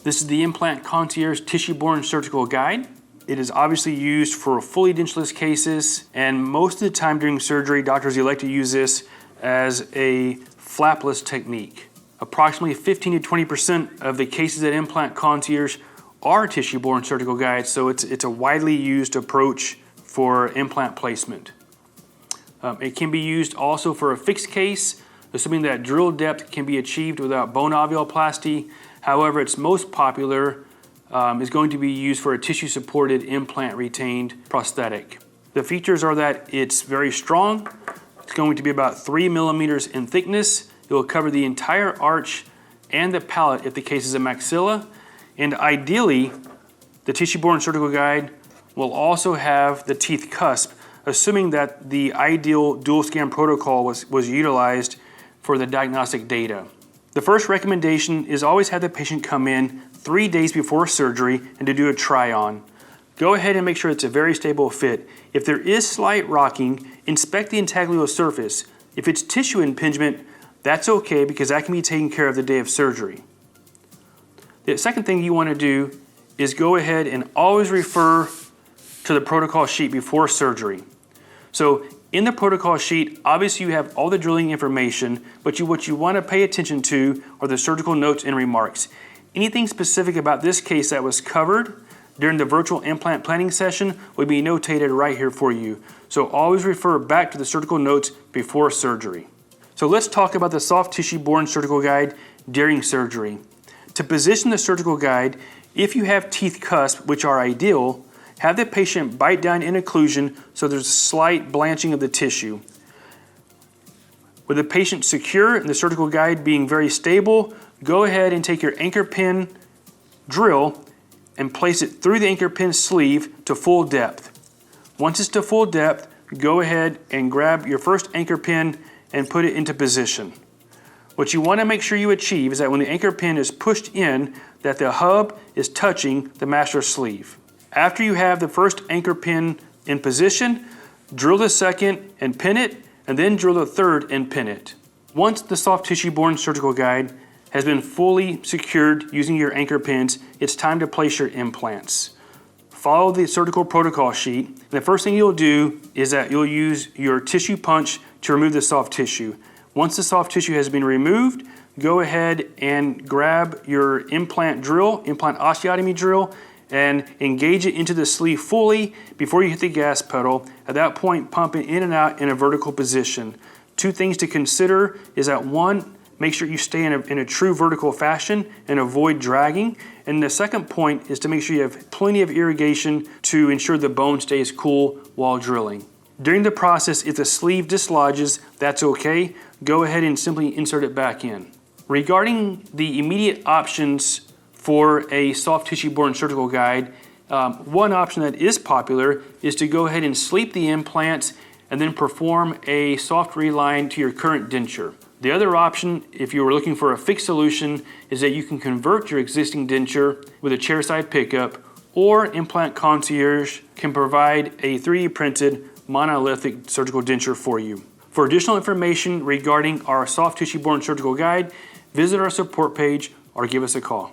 This is the Implant Concierge Tissue Borne Surgical Guide. It is obviously used for fully dentureless cases, and most of the time during surgery, doctors elect to use this as a flapless technique. Approximately 15 to 20% of the cases at Implant Concierge are tissue borne surgical guides, so it's a widely used approach for implant placement. It can be used also for a fixed case, assuming that drill depth can be achieved without bone ovuloplasty. However, its most popular is going to be used for a tissue-supported implant retained prosthetic. The features are that it's very strong. It's going to be about 3 millimeters in thickness. It will cover the entire arch and the palate if the case is a maxilla. And ideally, the tissue-borne surgical guide will also have the teeth cusp, assuming that the ideal dual scan protocol was utilized for the diagnostic data. The first recommendation is always have the patient come in 3 days before surgery and to do a try-on. Go ahead and make sure it's a very stable fit. If there is slight rocking, inspect the intaglio surface. If it's tissue impingement, that's okay because that can be taken care of the day of surgery. The second thing you want to do is go ahead and always refer to the protocol sheet before surgery. So in the protocol sheet, obviously you have all the drilling information, but what you want to pay attention to are the surgical notes and remarks. Anything specific about this case that was covered during the virtual implant planning session would be notated right here for you. So always refer back to the surgical notes before surgery. So let's talk about the soft tissue borne surgical guide during surgery. To position the surgical guide, if you have teeth cusp, which are ideal, have the patient bite down in occlusion so there's a slight blanching of the tissue. With the patient secure and the surgical guide being very stable, go ahead and take your anchor pin drill and place it through the anchor pin sleeve to full depth. Once it's to full depth, go ahead and grab your first anchor pin and put it into position. What you want to make sure you achieve is that when the anchor pin is pushed in, that the hub is touching the master sleeve. After you have the first anchor pin in position, drill the second and pin it, and then drill the third and pin it. Once the soft tissue borne surgical guide has been fully secured using your anchor pins, it's time to place your implants. Follow the surgical protocol sheet. And the first thing you'll do is that you'll use your tissue punch to remove the soft tissue. Once the soft tissue has been removed, go ahead and grab your implant drill, implant osteotomy drill, and engage it into the sleeve fully before you hit the gas pedal. At that point, pump it in and out in a vertical position. Two things to consider is that one, make sure you stay in a true vertical fashion and avoid dragging. And the second point is to make sure you have plenty of irrigation to ensure the bone stays cool while drilling. During the process, if the sleeve dislodges, that's okay. Go ahead and simply insert it back in. Regarding the immediate options for a soft tissue borne surgical guide, one option that is popular is to go ahead and sleep the implants and then perform a soft reline to your current denture. The other option, if you were looking for a fixed solution, is that you can convert your existing denture with a chairside pickup, or Implant Concierge can provide a 3D printed monolithic surgical denture for you. For additional information regarding our soft tissue borne surgical guide, visit our support page or give us a call.